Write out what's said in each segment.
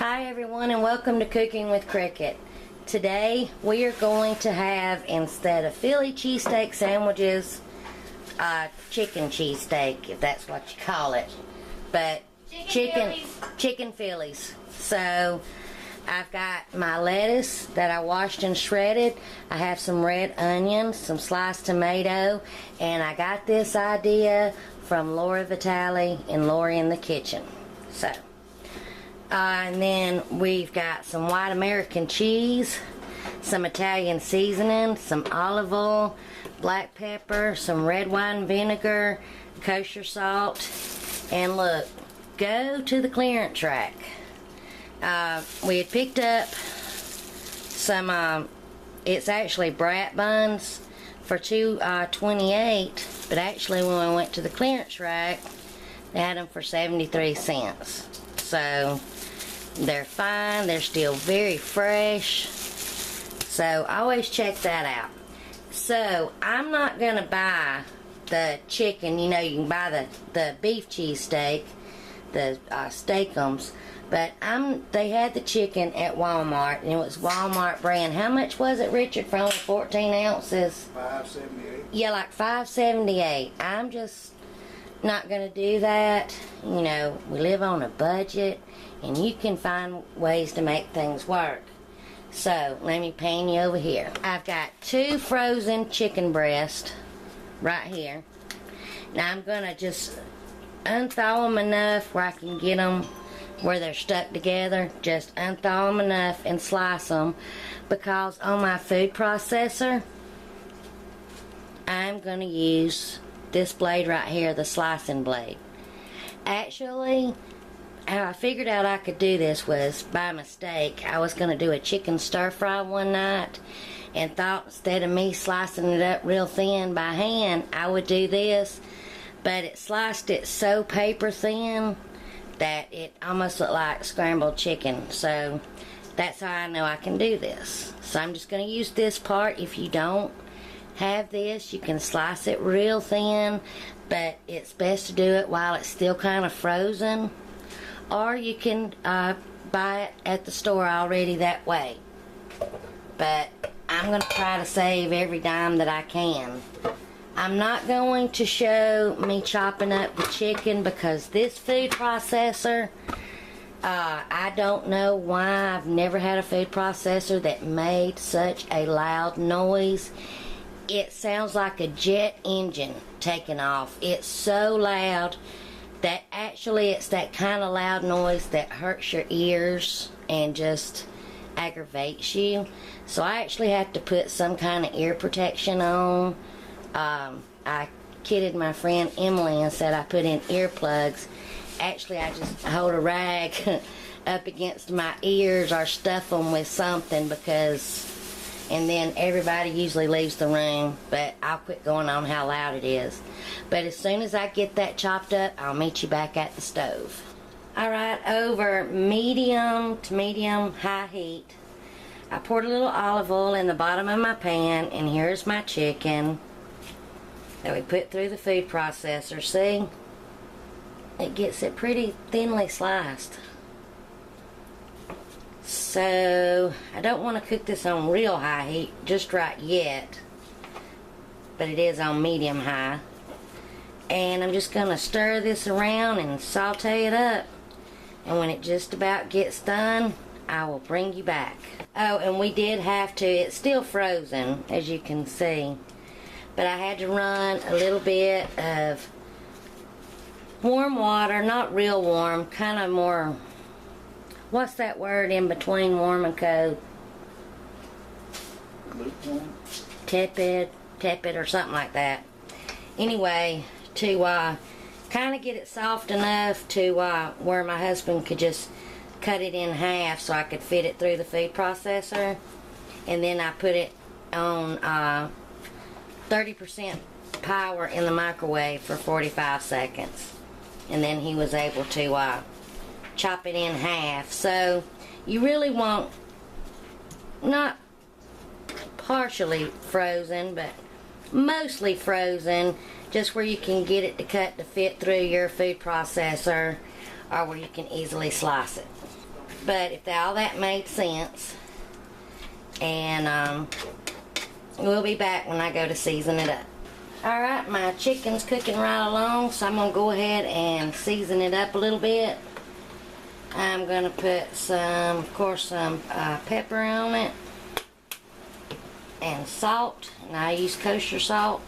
Hi everyone, and welcome to Cooking with Cricket. Today we are going to have, instead of Philly cheesesteak sandwiches, chicken cheesesteak, if that's what you call it. But chicken Phillies. So I've got my lettuce that I washed and shredded. I have some red onions, some sliced tomato, and I got this idea from Laura Vitale and Lori in the Kitchen. So and then we've got some white American cheese, some Italian seasoning, some olive oil, black pepper, some red wine vinegar, kosher salt, and look, go to the clearance rack. We had picked up some, it's actually brat buns for $2.28, but actually when we went to the clearance rack, they had them for 73 cents. So they're fine, they're still very fresh, so always check that out. So I'm not gonna buy the chicken. You know, you can buy the beef cheesesteak, the steakums, but they had the chicken at Walmart, and it was Walmart brand. How much was it, Richard, for only 14 ounces? $5.78. Yeah, like $5.78. I'm just not gonna do that. You know, we live on a budget, and you can find ways to make things work. So let me pan you over here. I've got 2 frozen chicken breasts right here. Now I'm gonna just unthaw them enough where I can get them where they're stuck together. Just unthaw them enough and slice them, because on my food processor I'm gonna use this blade right here, the slicing blade. Actually, how I figured out I could do this was by mistake. I was going to do a chicken stir fry one night and thought instead of me slicing it up real thin by hand, I would do this, but it sliced it so paper thin that it almost looked like scrambled chicken. So that's how I know I can do this. So I'm just going to use this part. If you don't have this, you can slice it real thin, but it's best to do it while it's still kind of frozen. Or you can buy it at the store already that way. But I'm going to try to save every dime that I can. I'm not going to show me chopping up the chicken because this food processor, I don't know why I've never had a food processor that made such a loud noise. It sounds like a jet engine taking off. It's so loud that actually it's that kind of loud noise that hurts your ears and just aggravates you. So I actually have to put some kind of ear protection on. I kidded my friend Emily and said I put in earplugs. Actually, I just hold a rag up against my ears or stuff them with something, because and then everybody usually leaves the room, but I'll quit going on how loud it is. But as soon as I get that chopped up, I'll meet you back at the stove. Alright, over medium to medium high heat, I poured a little olive oil in the bottom of my pan, and here's my chicken that we put through the food processor. See? It gets it pretty thinly sliced. So I don't want to cook this on real high heat just right yet, but it is on medium high. And I'm just going to stir this around and saute it up, and when it just about gets done, I will bring you back. Oh, and we did have to, it's still frozen as you can see, but I had to run a little bit of warm water, not real warm, kind of more, what's that word in between warm and cold? Lukewarm? Tepid or something like that. Anyway, to kind of get it soft enough to where my husband could just cut it in half so I could fit it through the food processor. And then I put it on 30% power in the microwave for 45 seconds. And then he was able to chop it in half. So you really want not partially frozen, but mostly frozen, just where you can get it to cut to fit through your food processor, or where you can easily slice it. But if all that made sense, and we'll be back when I go to season it up. Alright, my chicken's cooking right along, so I'm going to go ahead and season it up a little bit. I'm going to put some, of course, some pepper on it, and salt, and I use kosher salt.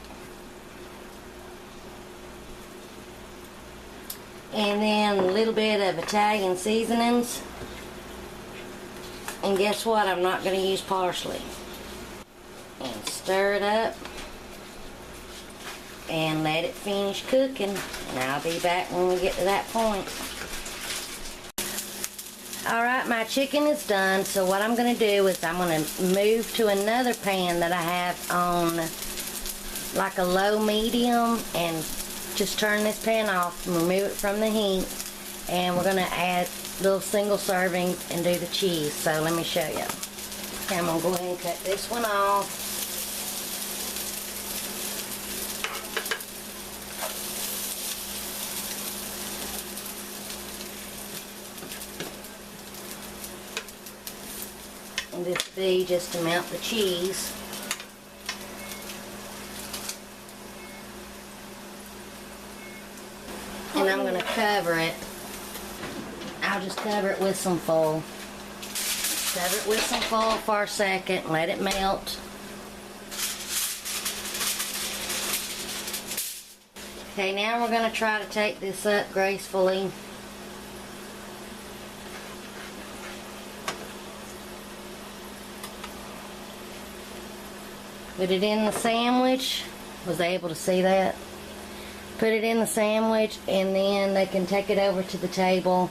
And then a little bit of Italian seasonings. And guess what? I'm not going to use parsley. And stir it up. And let it finish cooking. And I'll be back when we get to that point. Alright, my chicken is done. So what I'm going to do is I'm going to move to another pan that I have on like a low medium. And just turn this pan off and remove it from the heat. And we're going to add little single servings and do the cheese. So let me show you. Okay, I'm going to go ahead and cut this one off. And this will be just to melt the cheese. And I'm going to cover it. I'll just cover it with some foil. Cover it with some foil for a second. Let it melt. Okay, now we're going to try to take this up gracefully. Put it in the sandwich. Was I able to see that? Put it in the sandwich, and then they can take it over to the table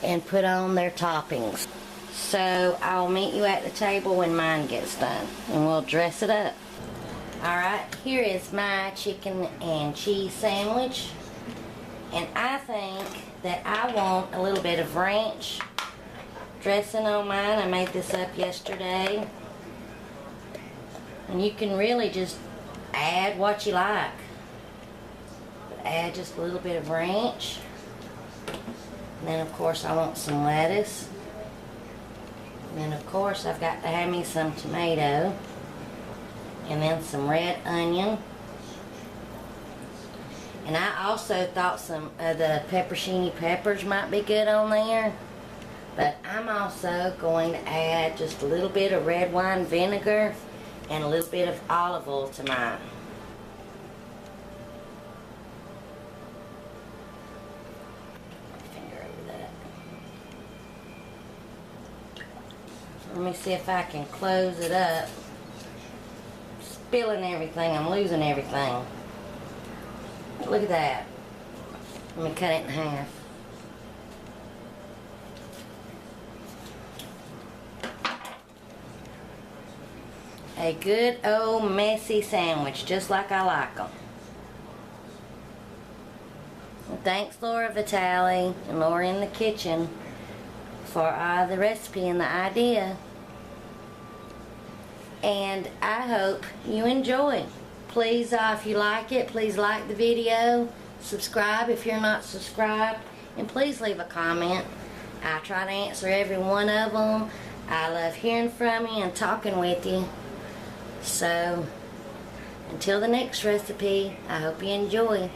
and put on their toppings. So I'll meet you at the table when mine gets done, and we'll dress it up. Alright, here is my chicken and cheese sandwich. And I think that I want a little bit of ranch dressing on mine. I made this up yesterday. And you can really just add what you like. Add just a little bit of ranch. And then of course I want some lettuce. And then of course I've got to have me some tomato. And then some red onion. And I also thought some of the pepperoncini peppers might be good on there. But I'm also going to add just a little bit of red wine vinegar and a little bit of olive oil to mine. Finger over that. Let me see if I can close it up. Spilling everything, I'm losing everything. Look at that. Let me cut it in half. A good old messy sandwich, just like I like them. And thanks Laura Vitale and Laura in the Kitchen for the recipe and the idea. And I hope you enjoy. Please, if you like it, please like the video. Subscribe if you're not subscribed. And please leave a comment. I try to answer every one of them. I love hearing from you and talking with you. So, until the next recipe, I hope you enjoy.